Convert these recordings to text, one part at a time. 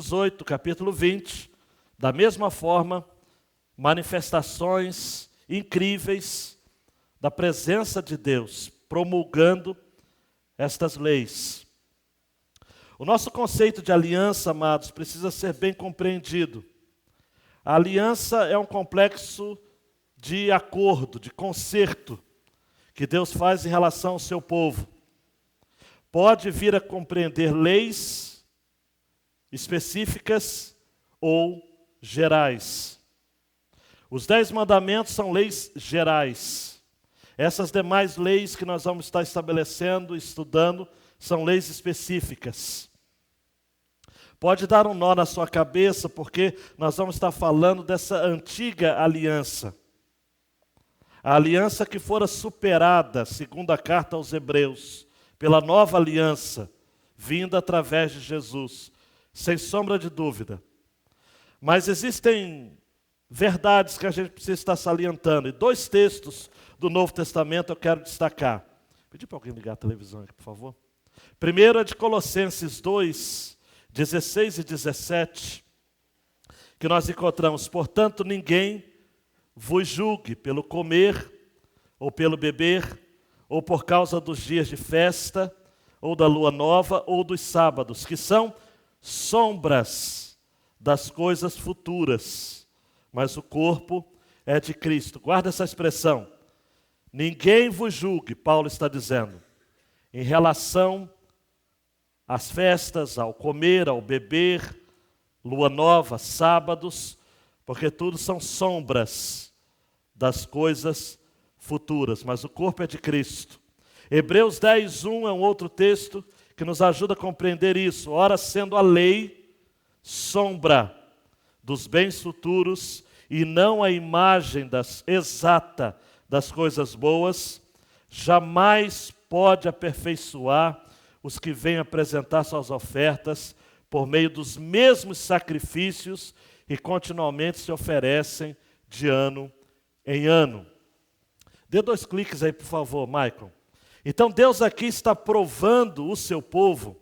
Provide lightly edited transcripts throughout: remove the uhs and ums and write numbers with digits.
18, capítulo 20, da mesma forma, manifestações incríveis da presença de Deus, promulgando estas leis. O nosso conceito de aliança, amados, precisa ser bem compreendido. A aliança é um complexo de acordo, de concerto, que Deus faz em relação ao seu povo. Pode vir a compreender leis específicas ou gerais. Os 10 mandamentos são leis gerais. Essas demais leis que nós vamos estar estabelecendo, estudando, são leis específicas. Pode dar um nó na sua cabeça, porque nós vamos estar falando dessa antiga aliança. A aliança que fora superada, segundo a carta aos Hebreus, pela nova aliança, vinda através de Jesus, sem sombra de dúvida. Mas existem verdades que a gente precisa estar salientando, e 2 textos do Novo Testamento eu quero destacar. Pedir para alguém ligar a televisão aqui, por favor. Primeiro é de Colossenses 2, 16 e 17, que nós encontramos: portanto, ninguém vos julgue pelo comer, ou pelo beber, ou por causa dos dias de festa, ou da lua nova, ou dos sábados, que são sombras das coisas futuras, mas o corpo é de Cristo. Guarda essa expressão. Ninguém vos julgue, Paulo está dizendo, em relação às festas, ao comer, ao beber, lua nova, sábados, porque tudo são sombras das coisas futuras, mas o corpo é de Cristo. Hebreus 10, 1 é um outro texto que nos ajuda a compreender isso. Ora, sendo a lei sombra dos bens futuros e não a imagem exata das coisas boas, jamais pode aperfeiçoar os que vêm apresentar suas ofertas por meio dos mesmos sacrifícios que continuamente se oferecem de ano em ano. Dê 2 cliques aí, por favor, Michael. Então Deus aqui está provando o seu povo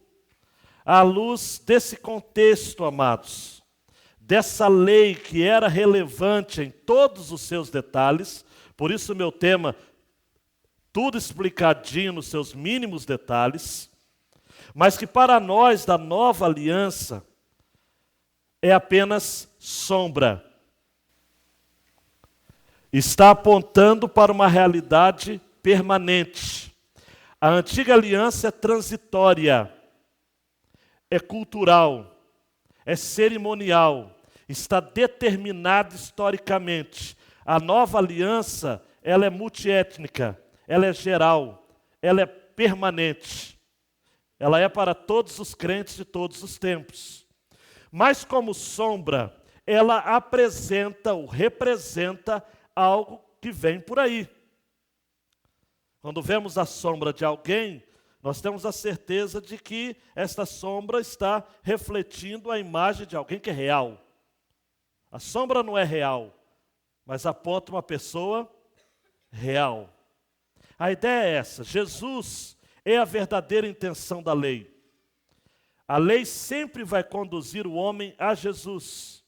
à luz desse contexto, amados, dessa lei que era relevante em todos os seus detalhes. Por isso o meu tema, tudo explicadinho nos seus mínimos detalhes, mas que para nós da nova aliança é apenas sombra. Está apontando para uma realidade permanente. A antiga aliança é transitória, é cultural, é cerimonial, está determinada historicamente. A nova aliança, ela é multiétnica, ela é geral, ela é permanente. Ela é para todos os crentes de todos os tempos. Mas como sombra, ela apresenta ou representa algo que vem por aí. Quando vemos a sombra de alguém, nós temos a certeza de que esta sombra está refletindo a imagem de alguém que é real. A sombra não é real, mas aponta uma pessoa real. A ideia é essa: Jesus é a verdadeira intenção da lei. A lei sempre vai conduzir o homem a Jesus.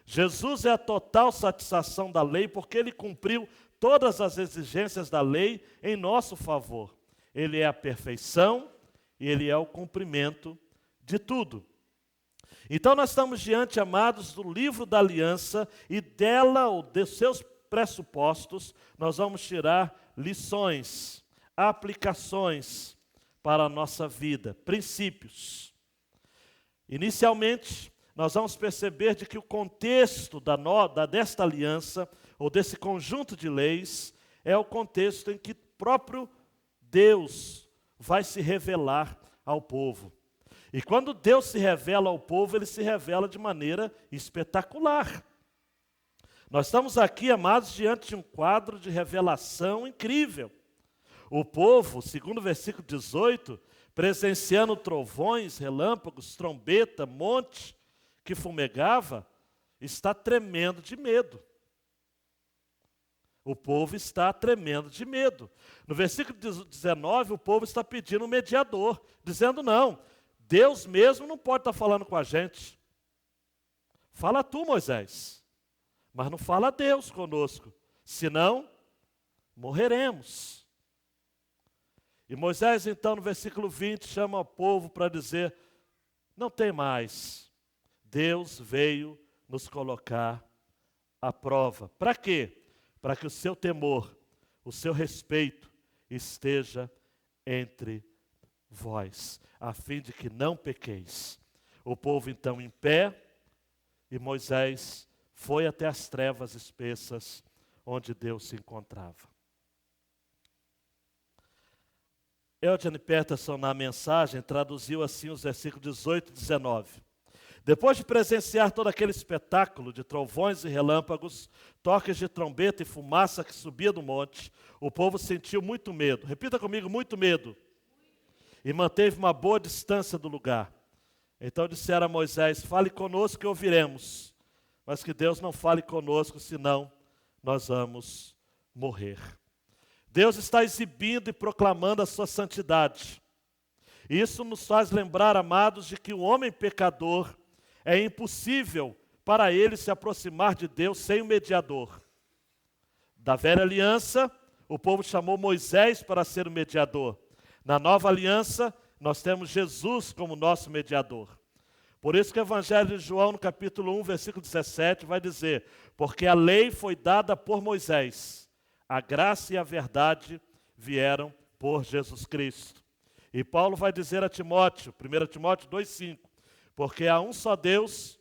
Jesus é a total satisfação da lei, porque ele cumpriu todas as exigências da lei em nosso favor. Ele é a perfeição e ele é o cumprimento de tudo. Então nós estamos diante, amados, do livro da aliança, e dela, ou de seus pressupostos, nós vamos tirar lições, aplicações para a nossa vida, princípios. Inicialmente, nós vamos perceber de que o contexto desta aliança, ou desse conjunto de leis, é o contexto em que próprio Deus vai se revelar ao povo. E quando Deus se revela ao povo, ele se revela de maneira espetacular. Nós estamos aqui, amados, diante de um quadro de revelação incrível. O povo, segundo o versículo 18, presenciando trovões, relâmpagos, trombeta, monte que fumegava, está tremendo de medo. O povo está tremendo de medo. No versículo 19, o povo está pedindo um mediador, dizendo: não, Deus mesmo não pode estar falando com a gente. Fala tu, Moisés, mas não fala Deus conosco, senão morreremos. E Moisés, então, no versículo 20, chama o povo para dizer: não tem mais. Deus veio nos colocar à prova. Para quê? Para que o seu temor, o seu respeito esteja entre vós, a fim de que não pequeis. O povo, então, em pé, e Moisés foi até as trevas espessas onde Deus se encontrava. Eugene Peterson, na mensagem, traduziu assim os versículos 18 e 19. Depois de presenciar todo aquele espetáculo de trovões e relâmpagos, toques de trombeta e fumaça que subia do monte, o povo sentiu muito medo. Repita comigo: muito medo. E manteve uma boa distância do lugar. Então disseram a Moisés: fale conosco que ouviremos, mas que Deus não fale conosco, senão nós vamos morrer. Deus está exibindo e proclamando a sua santidade. Isso nos faz lembrar, amados, de que o homem pecador é impossível para ele se aproximar de Deus sem o mediador. Da velha aliança, o povo chamou Moisés para ser o mediador. Na nova aliança, nós temos Jesus como nosso mediador. Por isso que o Evangelho de João, no capítulo 1, versículo 17, vai dizer: porque a lei foi dada por Moisés, a graça e a verdade vieram por Jesus Cristo. E Paulo vai dizer a Timóteo, 1 Timóteo 2,5, porque há um só Deus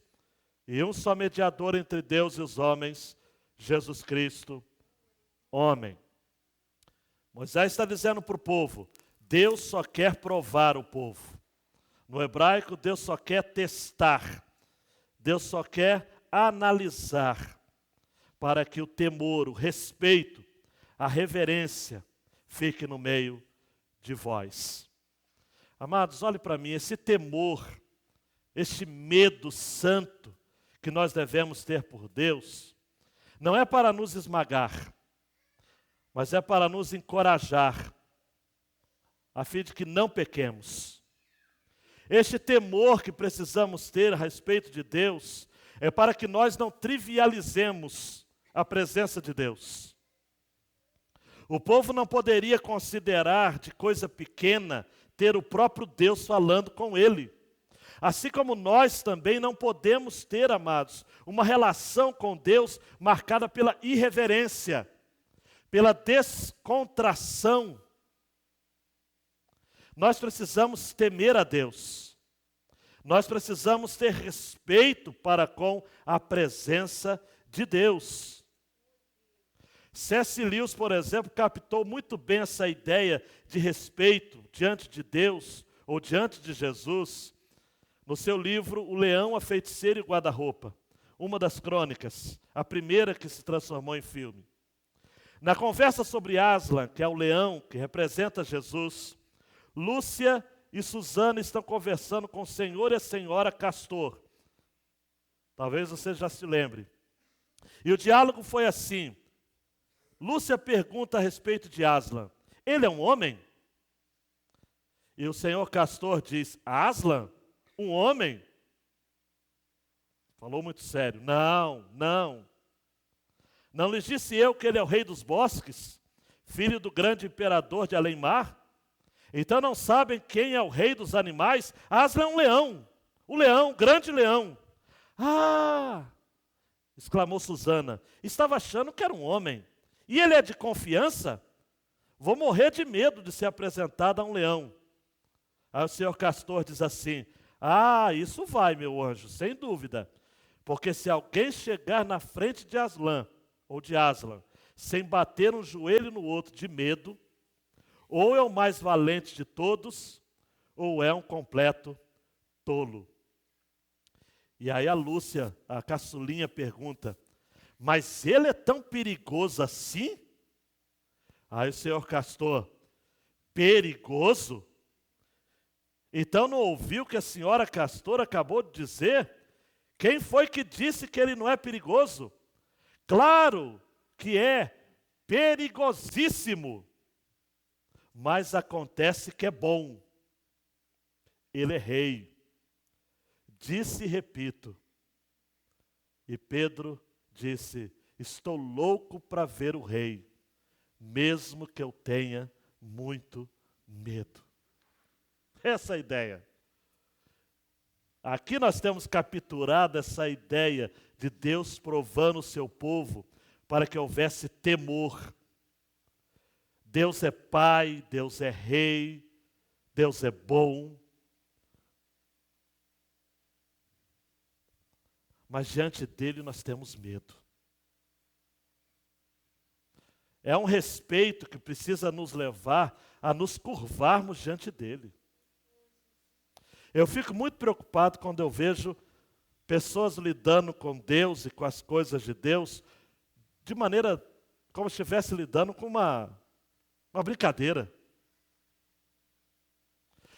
e um só mediador entre Deus e os homens, Jesus Cristo, homem. Moisés está dizendo para o povo: Deus só quer provar o povo. No hebraico, Deus só quer testar. Deus só quer analisar, para que o temor, o respeito, a reverência fique no meio de vós. Amados, olhe para mim, esse temor, este medo santo que nós devemos ter por Deus, não é para nos esmagar, mas é para nos encorajar, a fim de que não pequemos. Este temor que precisamos ter a respeito de Deus é para que nós não trivializemos a presença de Deus. O povo não poderia considerar de coisa pequena ter o próprio Deus falando com ele. Assim como nós também não podemos ter, amados, uma relação com Deus marcada pela irreverência, pela descontração. Nós precisamos temer a Deus. Nós precisamos ter respeito para com a presença de Deus. C.S. Lewis, por exemplo, captou muito bem essa ideia de respeito diante de Deus ou diante de Jesus no seu livro O Leão, a Feiticeira e o Guarda-Roupa, uma das crônicas, a primeira que se transformou em filme. Na conversa sobre Aslan, que é o leão que representa Jesus, Lúcia e Susana estão conversando com o senhor e a senhora Castor. Talvez você já se lembre. E o diálogo foi assim. Lúcia pergunta a respeito de Aslan: ele é um homem? E o senhor Castor diz: Aslan? Um homem? Falou muito sério. Não. Não lhes disse eu que ele é o rei dos bosques, filho do grande imperador de além-mar? Então não sabem quem é o rei dos animais? Aslan é um leão. O leão, grande leão. Ah! Exclamou Susana. Estava achando que era um homem. E ele é de confiança? Vou morrer de medo de ser apresentado a um leão. Aí o senhor Castor diz assim: ah, isso vai, meu anjo, sem dúvida. Porque se alguém chegar na frente de Aslan, sem bater um joelho no outro de medo, ou é o mais valente de todos, ou é um completo tolo. E aí a Lúcia, a caçulinha, pergunta: mas ele é tão perigoso assim? Aí o senhor Castor: perigoso? Então não ouviu o que a senhora Castor acabou de dizer? Quem foi que disse que ele não é perigoso? Claro que é perigosíssimo. Mas acontece que é bom. Ele é rei. Disse e repito: E Pedro disse: estou louco para ver o rei, mesmo que eu tenha muito medo. Essa é a ideia. Aqui nós temos capturado essa ideia de Deus provando o seu povo para que houvesse temor. Deus é Pai, Deus é Rei, Deus é bom. Mas diante dele nós temos medo. É um respeito que precisa nos levar a nos curvarmos diante dele. Eu fico muito preocupado quando eu vejo pessoas lidando com Deus e com as coisas de Deus de maneira como se estivesse lidando com uma brincadeira.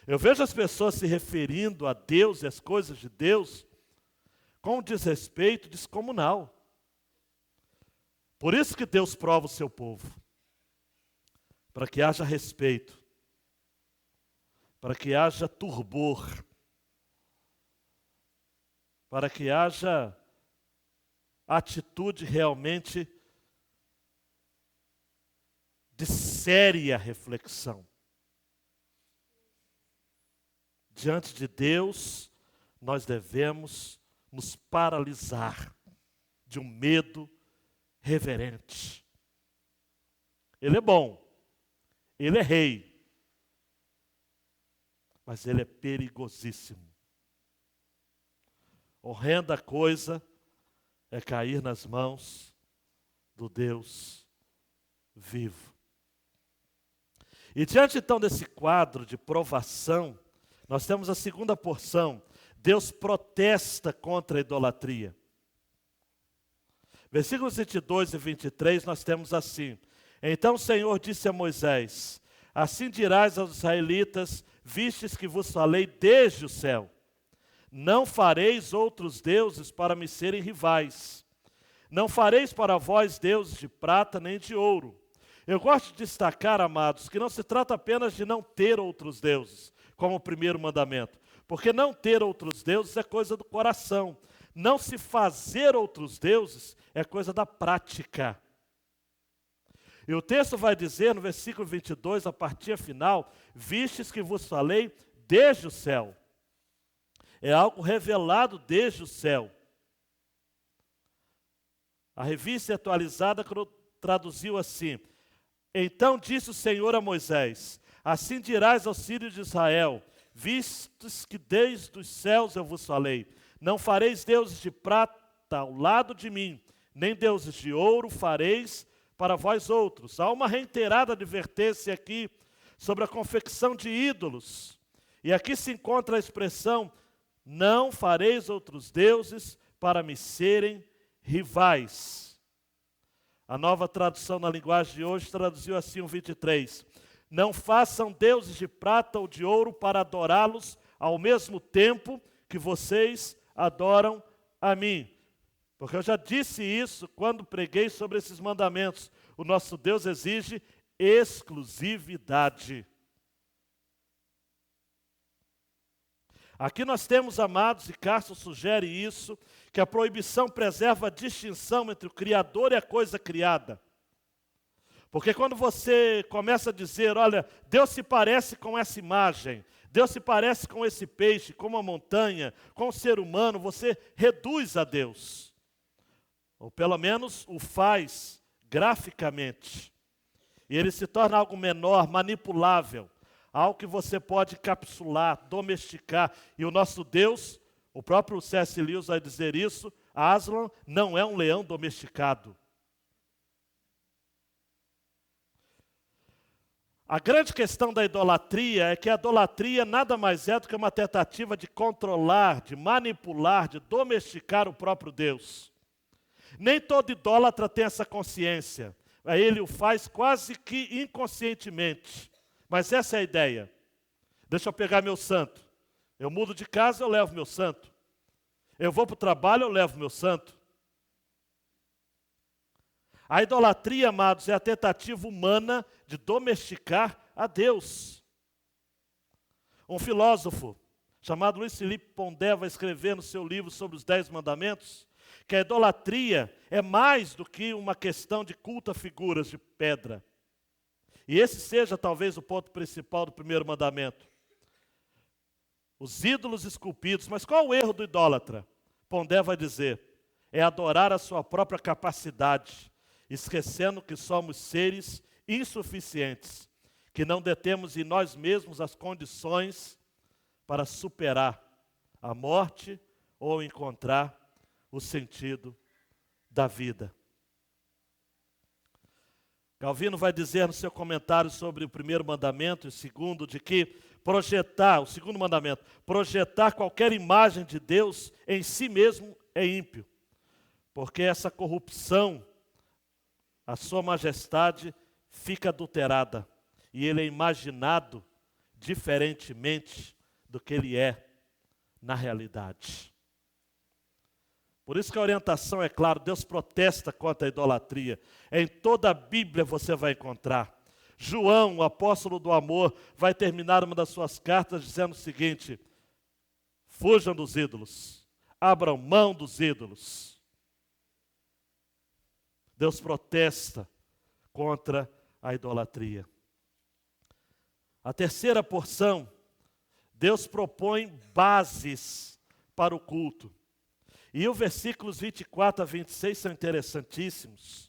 Eu vejo as pessoas se referindo a Deus e as coisas de Deus com um desrespeito descomunal. Por isso que Deus prova o seu povo, para que haja respeito, para que haja turvor, para que haja atitude realmente de séria reflexão. Diante de Deus, nós devemos nos paralisar de um medo reverente. Ele é bom, ele é rei, mas ele é perigosíssimo. Horrenda coisa é cair nas mãos do Deus vivo. E diante então desse quadro de provação, nós temos a segunda porção. Deus protesta contra a idolatria. Versículos 22 e 23 nós temos assim: então o Senhor disse a Moisés: assim dirás aos israelitas, vistes que vos falei desde o céu, não fareis outros deuses para me serem rivais, não fareis para vós deuses de prata nem de ouro. Eu gosto de destacar, amados, que não se trata apenas de não ter outros deuses, como o primeiro mandamento, porque não ter outros deuses é coisa do coração, não se fazer outros deuses é coisa da prática. E o texto vai dizer no versículo 22, a partir final, vistes que vos falei desde o céu. É algo revelado desde o céu. A revista atualizada traduziu assim: então disse o Senhor a Moisés: assim dirás aos filhos de Israel, vistes que desde os céus eu vos falei, não fareis deuses de prata ao lado de mim, nem deuses de ouro fareis para vós outros. Há uma reiterada advertência aqui sobre a confecção de ídolos. E aqui se encontra a expressão: não fareis outros deuses para me serem rivais. A nova tradução na linguagem de hoje traduziu assim o 23. Não façam deuses de prata ou de ouro para adorá-los ao mesmo tempo que vocês adoram a mim. Porque eu já disse isso quando preguei sobre esses mandamentos. O nosso Deus exige exclusividade. Aqui nós temos, amados, e Castro sugere isso, que a proibição preserva a distinção entre o Criador e a coisa criada. Porque quando você começa a dizer, olha, Deus se parece com essa imagem, Deus se parece com esse peixe, com uma montanha, com o ser humano, você reduz a Deus. Ou pelo menos o faz graficamente. E ele se torna algo menor, manipulável. Algo que você pode capsular, domesticar. E o nosso Deus, o próprio C.S. Lewis vai dizer isso, Aslan não é um leão domesticado. A grande questão da idolatria é que a idolatria nada mais é do que uma tentativa de controlar, de manipular, de domesticar o próprio Deus. Nem todo idólatra tem essa consciência. Ele o faz quase que inconscientemente. Mas essa é a ideia. Deixa eu pegar meu santo. Eu mudo de casa, eu levo meu santo. Eu vou para o trabalho, eu levo meu santo. A idolatria, amados, é a tentativa humana de domesticar a Deus. Um filósofo chamado Luiz Felipe Pondé vai escrever no seu livro sobre os 10 mandamentos que a idolatria é mais do que uma questão de culto a figuras de pedra. E esse seja talvez o ponto principal do primeiro mandamento. Os ídolos esculpidos. Mas qual o erro do idólatra? Pondé vai dizer, é adorar a sua própria capacidade, esquecendo que somos seres insuficientes, que não detemos em nós mesmos as condições para superar a morte ou encontrar o sentido da vida. Calvino vai dizer no seu comentário sobre o primeiro mandamento e o segundo, de que o segundo mandamento, projetar qualquer imagem de Deus em si mesmo é ímpio, porque essa corrupção, a sua majestade, fica adulterada e ele é imaginado diferentemente do que ele é na realidade. Por isso que a orientação é clara, Deus protesta contra a idolatria. Em toda a Bíblia você vai encontrar. João, o apóstolo do amor, vai terminar uma das suas cartas dizendo o seguinte: fujam dos ídolos, abram mão dos ídolos. Deus protesta contra a idolatria. A terceira porção, Deus propõe bases para o culto. E os versículos 24 a 26 são interessantíssimos.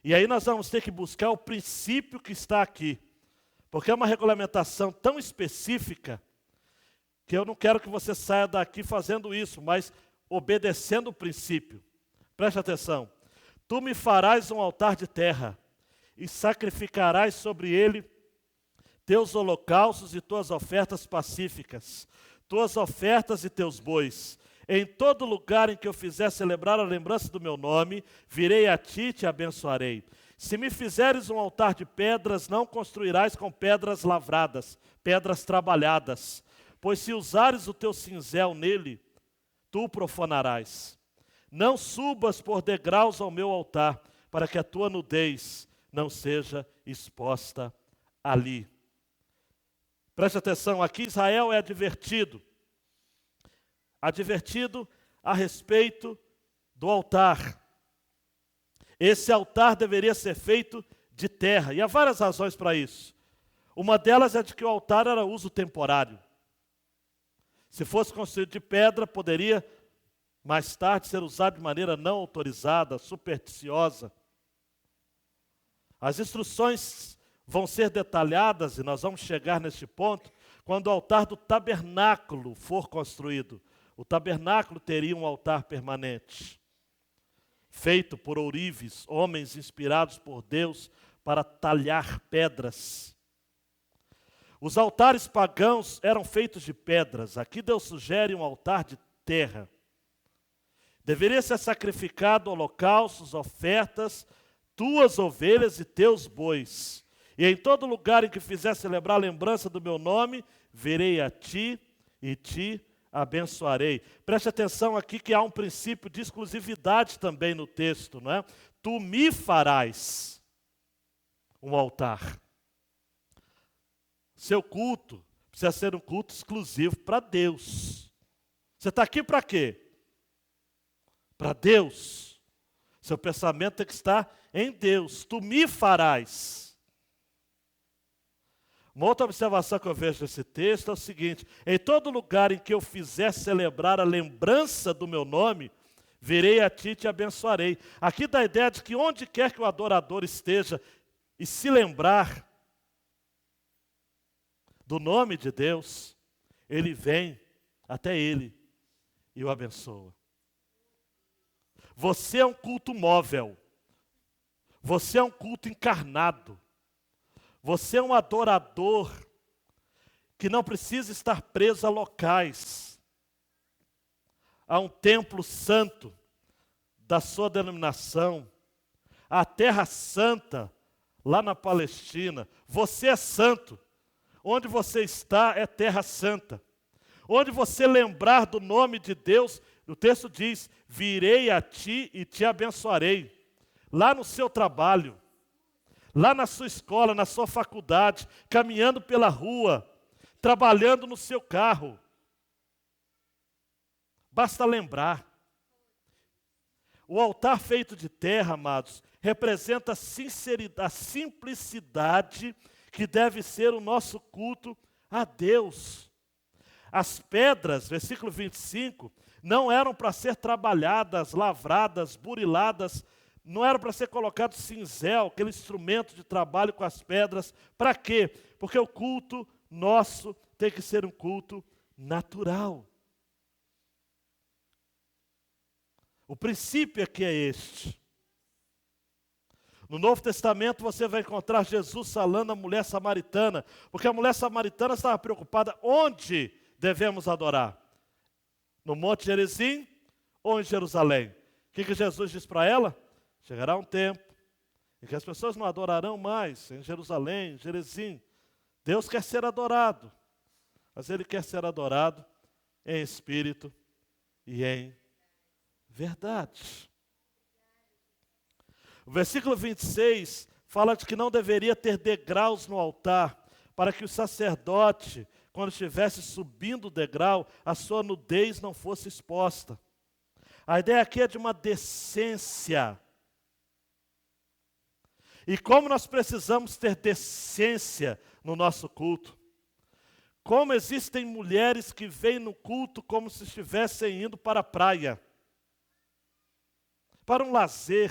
E aí nós vamos ter que buscar o princípio que está aqui. Porque é uma regulamentação tão específica que eu não quero que você saia daqui fazendo isso, mas obedecendo o princípio. Preste atenção. Tu me farás um altar de terra e sacrificarás sobre ele teus holocaustos e tuas ofertas pacíficas, tuas ofertas e teus bois. Em todo lugar em que eu fizer celebrar a lembrança do meu nome, virei a ti e te abençoarei. Se me fizeres um altar de pedras, não construirás com pedras lavradas, pedras trabalhadas. Pois se usares o teu cinzel nele, tu o profanarás. Não subas por degraus ao meu altar, para que a tua nudez não seja exposta ali. Preste atenção, aqui Israel é advertido a respeito do altar. Esse altar deveria ser feito de terra, e há várias razões para isso. Uma delas é de que o altar era uso temporário. Se fosse construído de pedra, poderia mais tarde ser usado de maneira não autorizada, supersticiosa. As instruções vão ser detalhadas, e nós vamos chegar neste ponto, quando o altar do tabernáculo for construído. O tabernáculo teria um altar permanente, feito por ourives, homens inspirados por Deus para talhar pedras. Os altares pagãos eram feitos de pedras. Aqui Deus sugere um altar de terra. Deveria ser sacrificado holocaustos, ofertas, tuas ovelhas e teus bois. E em todo lugar em que fizer celebrar a lembrança do meu nome, virei a ti e te abençoarei. Preste atenção aqui que há um princípio de exclusividade também no texto, não é? Tu me farás um altar. Seu culto precisa ser um culto exclusivo para Deus. Você está aqui para quê? Para Deus. Seu pensamento tem que estar em Deus. Tu me farás. Uma outra observação que eu vejo nesse texto é o seguinte: em todo lugar em que eu fizer celebrar a lembrança do meu nome, virei a ti e te abençoarei. Aqui dá a ideia de que onde quer que o adorador esteja e se lembrar do nome de Deus, ele vem até ele e o abençoa. Você é um culto móvel. Você é um culto encarnado. Você é um adorador que não precisa estar preso a locais, a um templo santo da sua denominação, a terra santa lá na Palestina. Você é santo. Onde você está é terra santa. Onde você lembrar do nome de Deus, o texto diz: virei a ti e te abençoarei. Lá no seu trabalho, lá na sua escola, na sua faculdade, caminhando pela rua, trabalhando no seu carro. Basta lembrar. O altar feito de terra, amados, representa a sinceridade, a simplicidade que deve ser o nosso culto a Deus. As pedras, versículo 25, não eram para ser trabalhadas, lavradas, buriladas, não era para ser colocado cinzel, aquele instrumento de trabalho com as pedras. Para quê? Porque o culto nosso tem que ser um culto natural. O princípio aqui é este. No Novo Testamento você vai encontrar Jesus falando à mulher samaritana, porque a mulher samaritana estava preocupada onde devemos adorar. No Monte Gerizim ou em Jerusalém? O que Jesus diz para ela? Chegará um tempo em que as pessoas não adorarão mais em Jerusalém, em Gerizim. Deus quer ser adorado, mas Ele quer ser adorado em espírito e em verdade. O versículo 26 fala de que não deveria ter degraus no altar, para que o sacerdote, quando estivesse subindo o degrau, a sua nudez não fosse exposta. A ideia aqui é de uma decência. E como nós precisamos ter decência no nosso culto. Como existem mulheres que vêm no culto como se estivessem indo para a praia, para um lazer.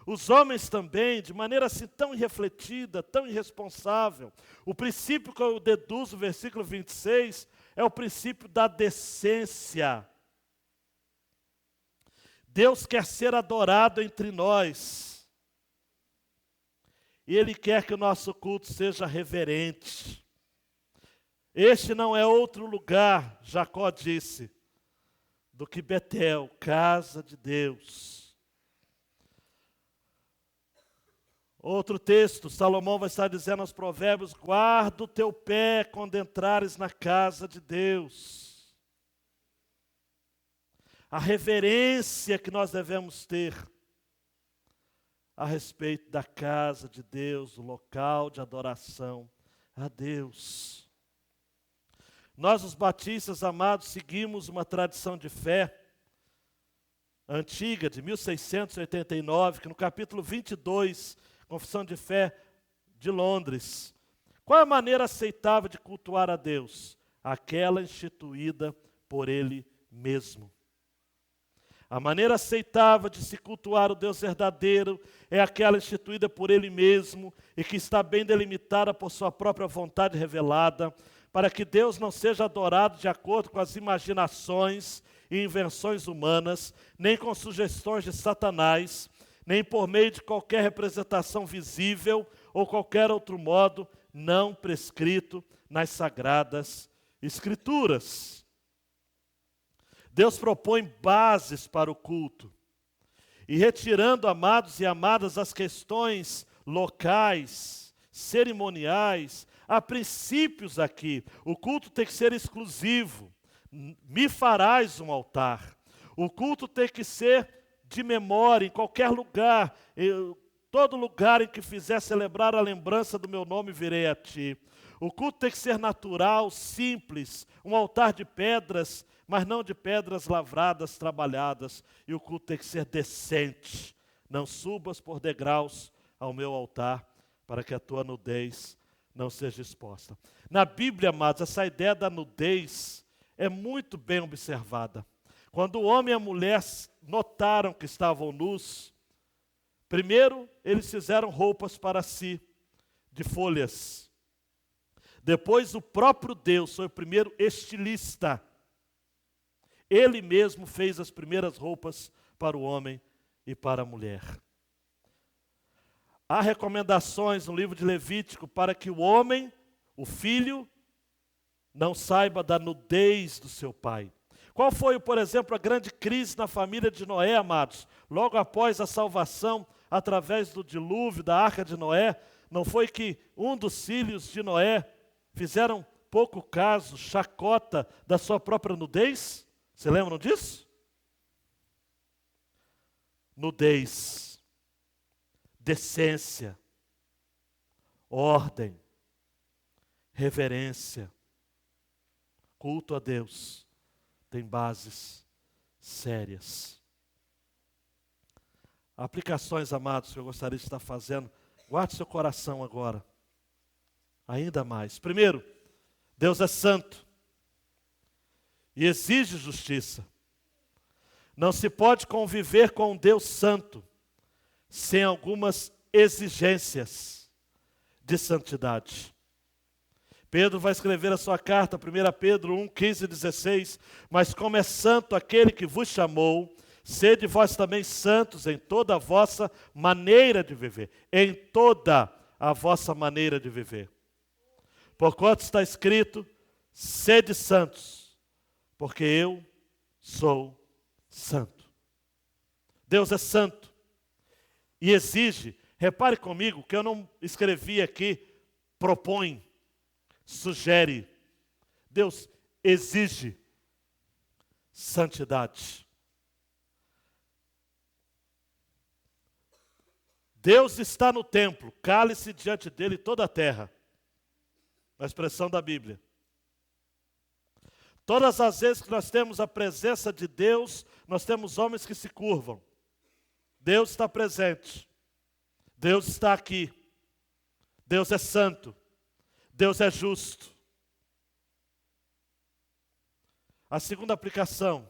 Os homens também, de maneira assim tão irrefletida, tão irresponsável. O princípio que eu deduzo do versículo 26 é o princípio da decência. Deus quer ser adorado entre nós. E Ele quer que o nosso culto seja reverente. Este não é outro lugar, Jacó disse, do que Betel, casa de Deus. Outro texto, Salomão vai estar dizendo aos provérbios, guarda o teu pé quando entrares na casa de Deus. A reverência que nós devemos ter a respeito da casa de Deus, o local de adoração a Deus. Nós, os batistas amados, seguimos uma tradição de fé antiga, de 1689, que no capítulo 22, Confissão de Fé de Londres. Qual é a maneira aceitável de cultuar a Deus? Aquela instituída por Ele mesmo. A maneira aceitável de se cultuar o Deus verdadeiro é aquela instituída por Ele mesmo e que está bem delimitada por sua própria vontade revelada, para que Deus não seja adorado de acordo com as imaginações e invenções humanas, nem com sugestões de Satanás, nem por meio de qualquer representação visível ou qualquer outro modo não prescrito nas Sagradas Escrituras. Deus propõe bases para o culto. E retirando, amados e amadas, as questões locais, cerimoniais, há princípios aqui. O culto tem que ser exclusivo. Me farás um altar. O culto tem que ser de memória, em qualquer lugar. Todo lugar em que fizer celebrar a lembrança do meu nome, virei a ti. O culto tem que ser natural, simples, um altar de pedras, mas não de pedras lavradas, trabalhadas. E o culto tem que ser decente. Não subas por degraus ao meu altar, para que a tua nudez não seja exposta. Na Bíblia, amados, essa ideia da nudez é muito bem observada. Quando o homem e a mulher notaram que estavam nus, primeiro eles fizeram roupas para si, de folhas. Depois o próprio Deus foi o primeiro estilista. Ele mesmo fez as primeiras roupas para o homem e para a mulher. Há recomendações no livro de Levítico para que o homem, o filho, não saiba da nudez do seu pai. Qual foi, por exemplo, a grande crise na família de Noé, amados? Logo após a salvação, através do dilúvio, da arca de Noé, não foi que um dos filhos de Noé fizeram pouco caso, chacota da sua própria nudez? Se lembram disso? Nudez, decência, ordem, reverência, culto a Deus tem bases sérias. Aplicações, amados, que eu gostaria de estar fazendo. Guarde seu coração agora. Ainda mais. Primeiro, Deus é santo e exige justiça. Não se pode conviver com um Deus santo sem algumas exigências de santidade. Pedro vai escrever a sua carta, 1 Pedro 1, 15 e 16. Mas como é santo aquele que vos chamou, sede vós também santos em toda a vossa maneira de viver. Em toda a vossa maneira de viver. Porquanto está escrito, sede santos, porque eu sou santo. Deus é santo e exige, repare comigo que eu não escrevi aqui, propõe, sugere. Deus exige santidade. Deus está no templo, cale-se diante dele toda a terra. A expressão da Bíblia. Todas as vezes que nós temos a presença de Deus, nós temos homens que se curvam. Deus está presente. Deus está aqui. Deus é santo. Deus é justo. A segunda aplicação.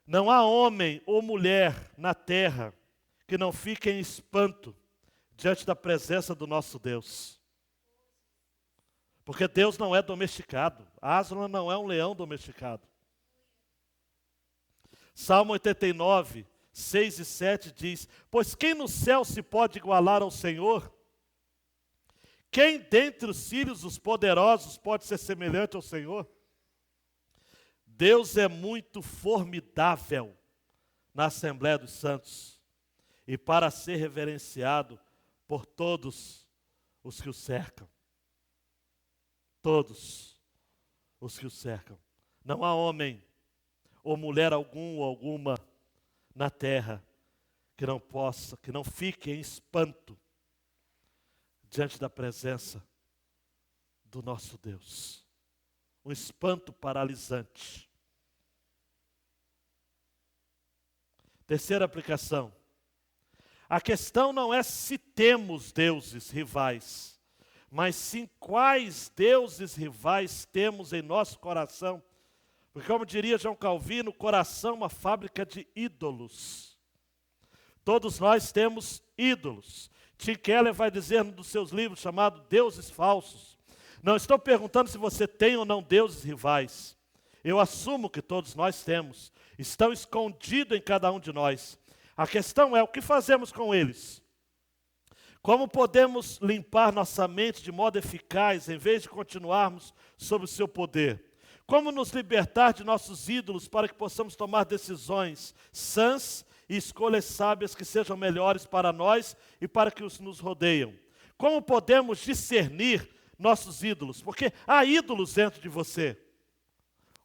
Não há homem ou mulher na terra que não fique em espanto diante da presença do nosso Deus. Porque Deus não é domesticado. Aslan não é um leão domesticado. Salmo 89, 6 e 7 diz: pois quem no céu se pode igualar ao Senhor? Quem dentre os filhos dos poderosos pode ser semelhante ao Senhor? Deus é muito formidável na Assembleia dos Santos e para ser reverenciado por todos os que o cercam. Todos os que o cercam. Não há homem ou mulher algum ou alguma na terra que não possa, que não fique em espanto diante da presença do nosso Deus. Um espanto paralisante. Terceira aplicação. A questão não é se temos deuses rivais, mas sim quais deuses rivais temos em nosso coração. Porque, como diria João Calvino, o coração é uma fábrica de ídolos. Todos nós temos ídolos. Tim Keller vai dizer num dos seus livros chamado Deuses Falsos. Não estou perguntando se você tem ou não deuses rivais. Eu assumo que todos nós temos. Estão escondidos em cada um de nós. A questão é o que fazemos com eles. Como podemos limpar nossa mente de modo eficaz, em vez de continuarmos sob o seu poder? Como nos libertar de nossos ídolos para que possamos tomar decisões sãs e escolhas sábias que sejam melhores para nós e para que os nos rodeiam? Como podemos discernir nossos ídolos? Porque há ídolos dentro de você.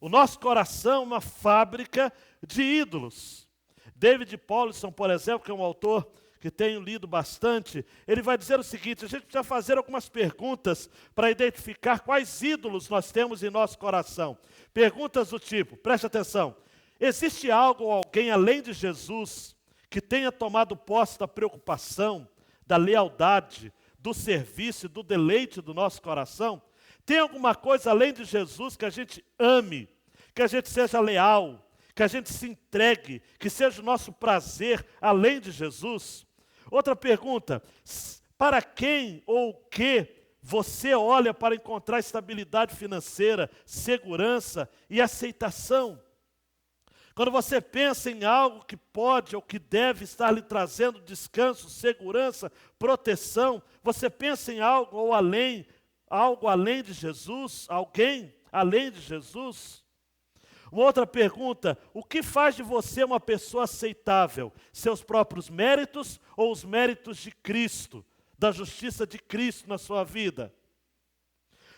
O nosso coração é uma fábrica de ídolos. David Powlison, por exemplo, que é um autor que tenho lido bastante, ele vai dizer o seguinte: a gente precisa fazer algumas perguntas para identificar quais ídolos nós temos em nosso coração. Perguntas do tipo, preste atenção, existe algo ou alguém além de Jesus que tenha tomado posse da preocupação, da lealdade, do serviço e do deleite do nosso coração? Tem alguma coisa além de Jesus que a gente ame, que a gente seja leal, que a gente se entregue, que seja o nosso prazer além de Jesus? Outra pergunta, para quem ou o que você olha para encontrar estabilidade financeira, segurança e aceitação? Quando você pensa em algo que pode ou que deve estar lhe trazendo descanso, segurança, proteção, você pensa em algo ou algo além de Jesus? Alguém além de Jesus? Uma outra pergunta, o que faz de você uma pessoa aceitável? Seus próprios méritos ou os méritos de Cristo, da justiça de Cristo na sua vida?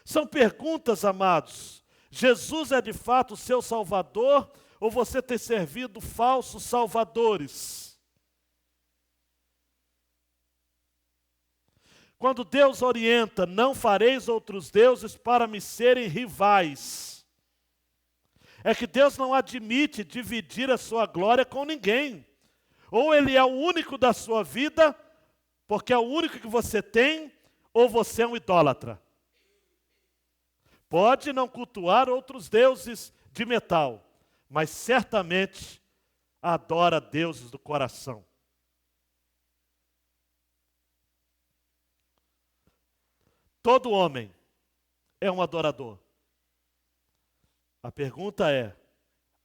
São perguntas, amados. Jesus é de fato o seu Salvador ou você tem servido falsos salvadores? Quando Deus orienta, não fareis outros deuses para me serem rivais, é que Deus não admite dividir a sua glória com ninguém. Ou ele é o único da sua vida, porque é o único que você tem, ou você é um idólatra. Pode não cultuar outros deuses de metal, mas certamente adora deuses do coração. Todo homem é um adorador. A pergunta é,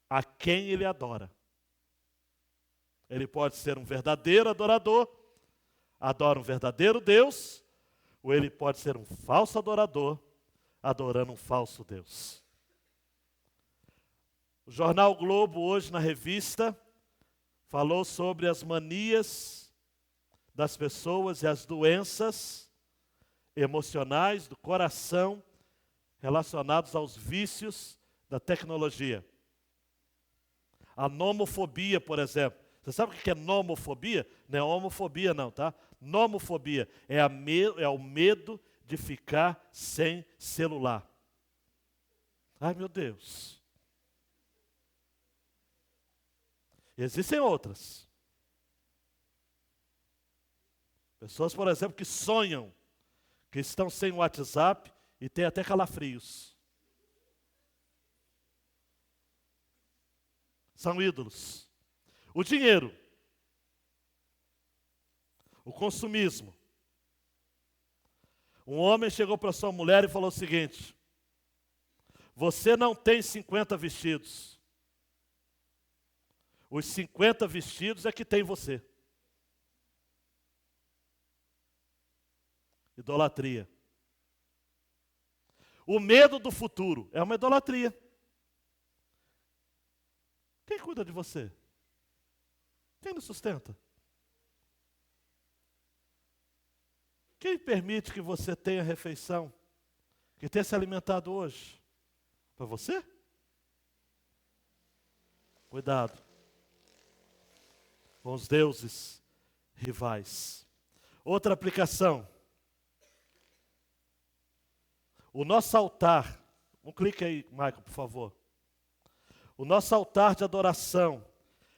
a quem ele adora? Ele pode ser um verdadeiro adorador, adora um verdadeiro Deus, ou ele pode ser um falso adorador, adorando um falso Deus. O jornal Globo, hoje na revista, falou sobre as manias das pessoas e as doenças emocionais do coração relacionados aos vícios da tecnologia. A nomofobia, por exemplo. Você sabe o que é nomofobia? Não é homofobia não, tá? Nomofobia é o medo de ficar sem celular. Ai, meu Deus. Existem outras. Pessoas, por exemplo, que sonham que estão sem WhatsApp e têm até calafrios. São ídolos. O dinheiro. O consumismo. Um homem chegou para sua mulher e falou o seguinte: você não tem 50 vestidos. Os 50 vestidos é que tem você. Idolatria. O medo do futuro é uma idolatria. Quem cuida de você? Quem nos sustenta? Quem permite que você tenha refeição, que tenha se alimentado hoje? Para você? Cuidado com os deuses rivais. Outra aplicação. O nosso altar, um clique aí, Michael, por favor. O nosso altar de adoração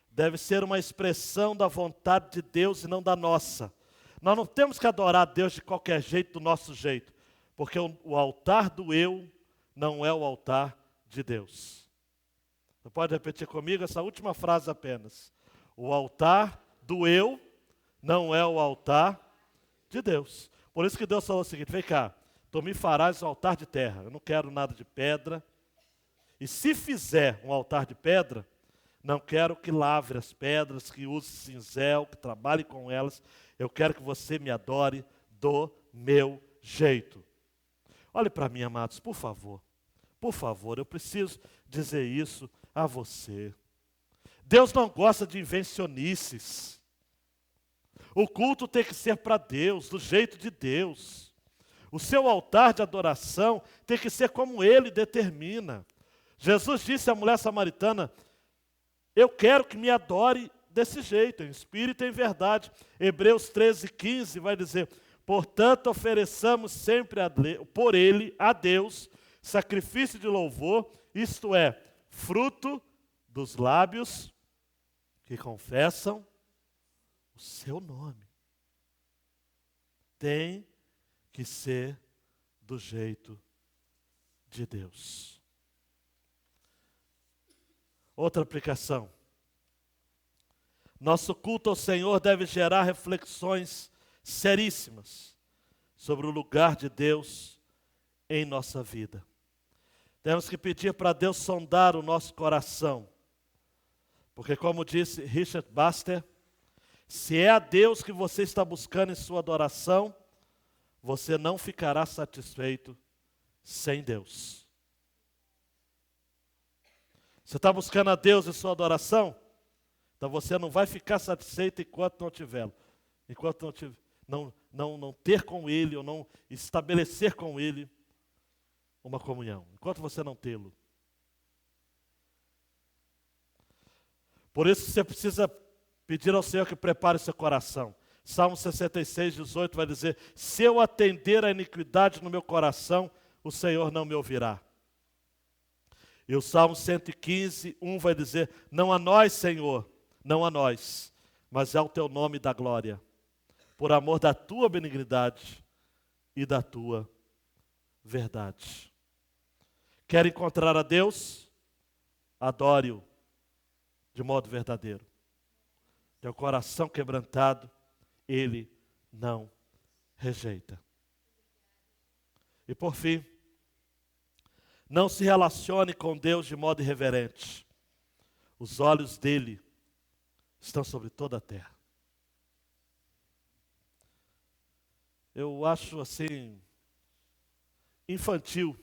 deve ser uma expressão da vontade de Deus e não da nossa. Nós não temos que adorar a Deus de qualquer jeito, do nosso jeito, porque o altar do eu não é o altar de Deus. Você pode repetir comigo essa última frase apenas. O altar do eu não é o altar de Deus. Por isso que Deus falou o seguinte: vem cá, tu me farás um altar de terra. Eu não quero nada de pedra. E se fizer um altar de pedra, não quero que lavre as pedras, que use cinzel, que trabalhe com elas. Eu quero que você me adore do meu jeito. Olhe para mim, amados, por favor. Por favor, eu preciso dizer isso a você. Deus não gosta de invencionices. O culto tem que ser para Deus, do jeito de Deus. O seu altar de adoração tem que ser como Ele determina. Jesus disse à mulher samaritana: eu quero que me adore desse jeito, em espírito e em verdade. Hebreus 13:15 vai dizer: portanto, ofereçamos sempre por Ele, a Deus, sacrifício de louvor, isto é, fruto dos lábios que confessam o seu nome. Tem que ser do jeito de Deus. Outra aplicação. Nosso culto ao Senhor deve gerar reflexões seríssimas sobre o lugar de Deus em nossa vida. Temos que pedir para Deus sondar o nosso coração. Porque, como disse Richard Baxter, se é a Deus que você está buscando em sua adoração, você não ficará satisfeito sem Deus. Você está buscando a Deus em sua adoração? Então você não vai ficar satisfeito enquanto não tiver. Enquanto não ter com Ele, ou não estabelecer com Ele uma comunhão. Enquanto você não tê-lo. Por isso você precisa pedir ao Senhor que prepare seu coração. Salmo 66:18 vai dizer: se eu atender a iniquidade no meu coração, o Senhor não me ouvirá. E o Salmo 115:1 vai dizer: não a nós, Senhor, não a nós, mas é o teu nome da glória, por amor da tua benignidade e da tua verdade. Quer encontrar a Deus? Adore-o de modo verdadeiro. Teu coração quebrantado, Ele não rejeita. E por fim, não se relacione com Deus de modo irreverente. Os olhos dele estão sobre toda a terra. Eu acho assim, infantil,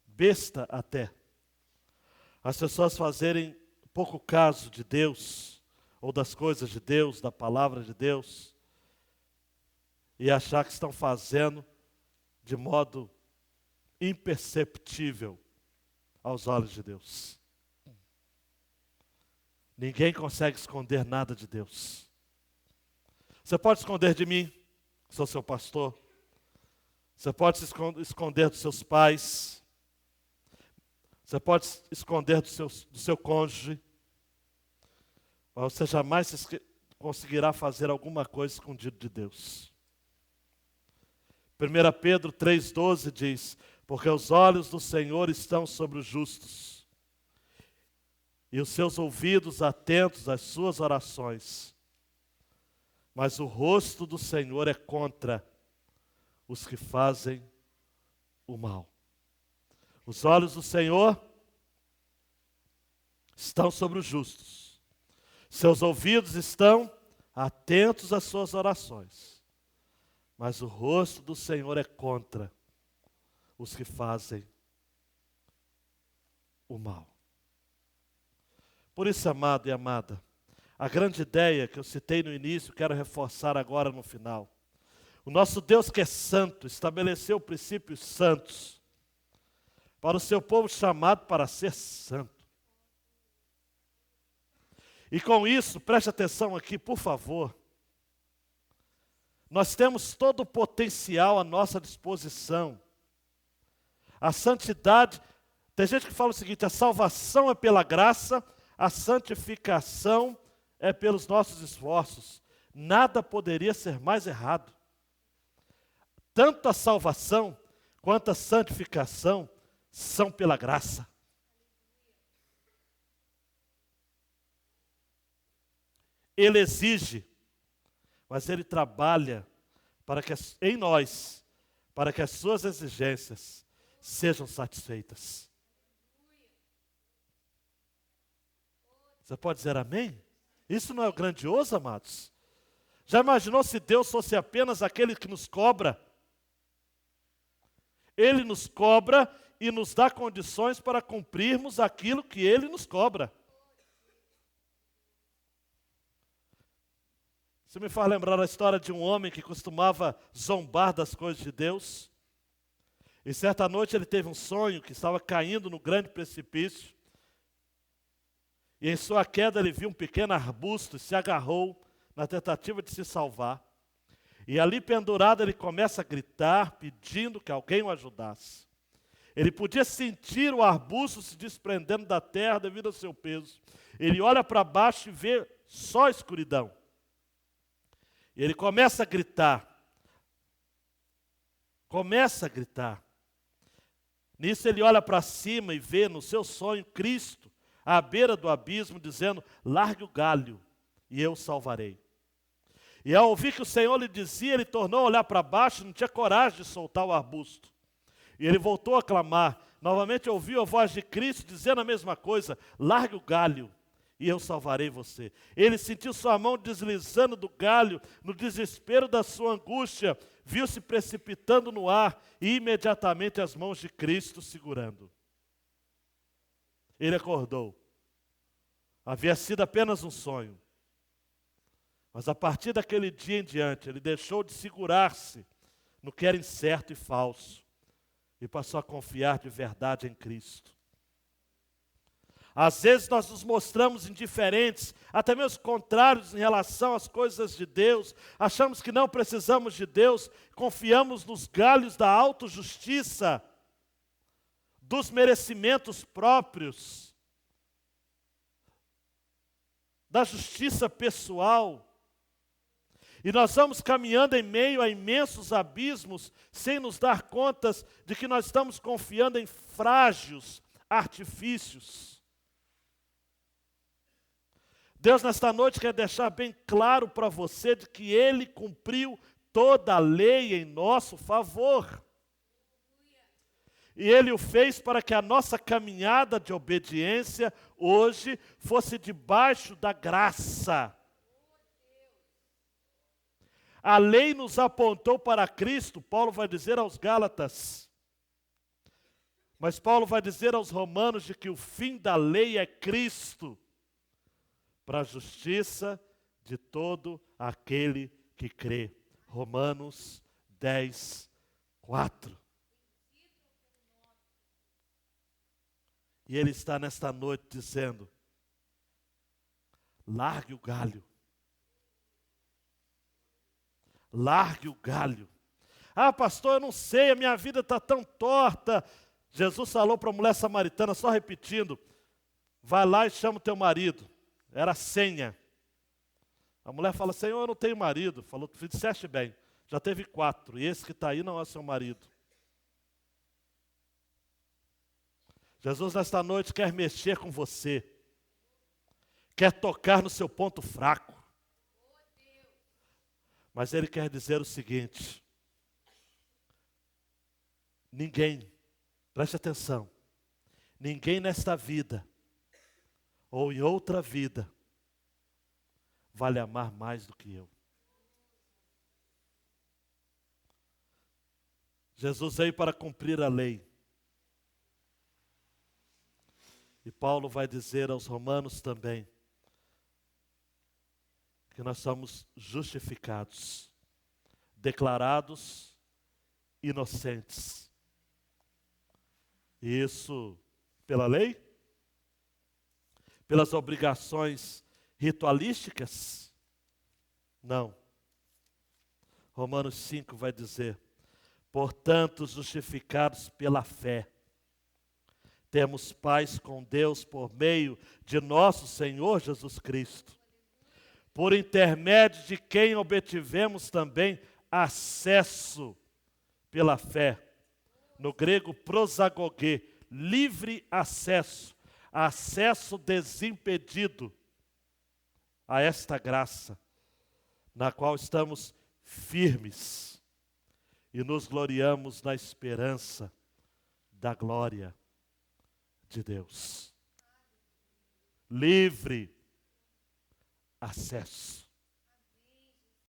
besta até, as pessoas fazerem pouco caso de Deus, ou das coisas de Deus, da palavra de Deus, e achar que estão fazendo de modo imperceptível aos olhos de Deus. Ninguém consegue esconder nada de Deus. Você pode esconder de mim, que sou seu pastor. Você pode se esconder dos seus pais. Você pode se esconder do seu cônjuge. Mas você jamais conseguirá fazer alguma coisa escondido de Deus. 1 Pedro 3,12 diz: porque os olhos do Senhor estão sobre os justos, e os seus ouvidos atentos às suas orações. Mas o rosto do Senhor é contra os que fazem o mal. Os olhos do Senhor estão sobre os justos. Seus ouvidos estão atentos às suas orações. Mas o rosto do Senhor é contra os que fazem o mal. Por isso, amado e amada, a grande ideia que eu citei no início, quero reforçar agora no final. O nosso Deus, que é santo, estabeleceu princípios santos para o seu povo chamado para ser santo. E com isso, preste atenção aqui, por favor. Nós temos todo o potencial à nossa disposição. A santidade, tem gente que fala o seguinte: a salvação é pela graça, a santificação é pelos nossos esforços. Nada poderia ser mais errado. Tanto a salvação quanto a santificação são pela graça. Ele exige, mas Ele trabalha para que, em nós, para que as suas exigências sejam satisfeitas. Você pode dizer amém? Isso não é grandioso, amados? Já imaginou se Deus fosse apenas aquele que nos cobra? Ele nos cobra e nos dá condições para cumprirmos aquilo que Ele nos cobra. Isso me faz lembrar a história de um homem que costumava zombar das coisas de Deus. E certa noite ele teve um sonho que estava caindo no grande precipício. E em sua queda ele viu um pequeno arbusto e se agarrou na tentativa de se salvar. E ali pendurado ele começa a gritar, pedindo que alguém o ajudasse. Ele podia sentir o arbusto se desprendendo da terra devido ao seu peso. Ele olha para baixo e vê só escuridão. E ele começa a gritar. Nisso ele olha para cima e vê no seu sonho Cristo à beira do abismo, dizendo: largue o galho e eu o salvarei. E ao ouvir que o Senhor lhe dizia, ele tornou a olhar para baixo, não tinha coragem de soltar o arbusto. E ele voltou a clamar. Novamente ouviu a voz de Cristo dizendo a mesma coisa: largue o galho e eu salvarei você. Ele sentiu sua mão deslizando do galho, no desespero da sua angústia, viu-se precipitando no ar e imediatamente as mãos de Cristo segurando. Ele acordou. Havia sido apenas um sonho. Mas a partir daquele dia em diante, ele deixou de segurar-se no que era incerto e falso e passou a confiar de verdade em Cristo. Às vezes nós nos mostramos indiferentes, até mesmo contrários em relação às coisas de Deus. Achamos que não precisamos de Deus, confiamos nos galhos da autojustiça, dos merecimentos próprios. da justiça pessoal. E nós vamos caminhando em meio a imensos abismos, sem nos dar contas de que nós estamos confiando em frágeis artifícios. Deus, nesta noite, quer deixar bem claro para você de que Ele cumpriu toda a lei em nosso favor. E Ele o fez para que a nossa caminhada de obediência hoje fosse debaixo da graça. A lei nos apontou para Cristo, Paulo vai dizer aos Gálatas. Mas Paulo vai dizer aos Romanos de que o fim da lei é Cristo, para a justiça de todo aquele que crê. Romanos 10, 4. E Ele está nesta noite dizendo: largue o galho. Largue o galho. Ah, pastor, eu não sei, a minha vida está tão torta. Jesus falou para a mulher samaritana, só repetindo: vai lá e chama o teu marido. Era a senha. A mulher fala: Senhor, eu não tenho marido. Falou: disseste bem, já teve 4, e esse que está aí não é seu marido. Jesus nesta noite quer mexer com você. Quer tocar no seu ponto fraco. Mas Ele quer dizer o seguinte: ninguém, preste atenção, ninguém nesta vida, ou em outra vida, vai lhe amar mais do que eu. Jesus veio para cumprir a lei. E Paulo vai dizer aos Romanos também, que nós somos justificados, declarados inocentes. E isso pela lei? Pelas obrigações ritualísticas? Não. Romanos 5 vai dizer: portanto, justificados pela fé, temos paz com Deus por meio de nosso Senhor Jesus Cristo, por intermédio de quem obtivemos também acesso pela fé. No grego, prosagogê, livre acesso, acesso desimpedido a esta graça, na qual estamos firmes e nos gloriamos na esperança da glória de Deus. Livre acesso.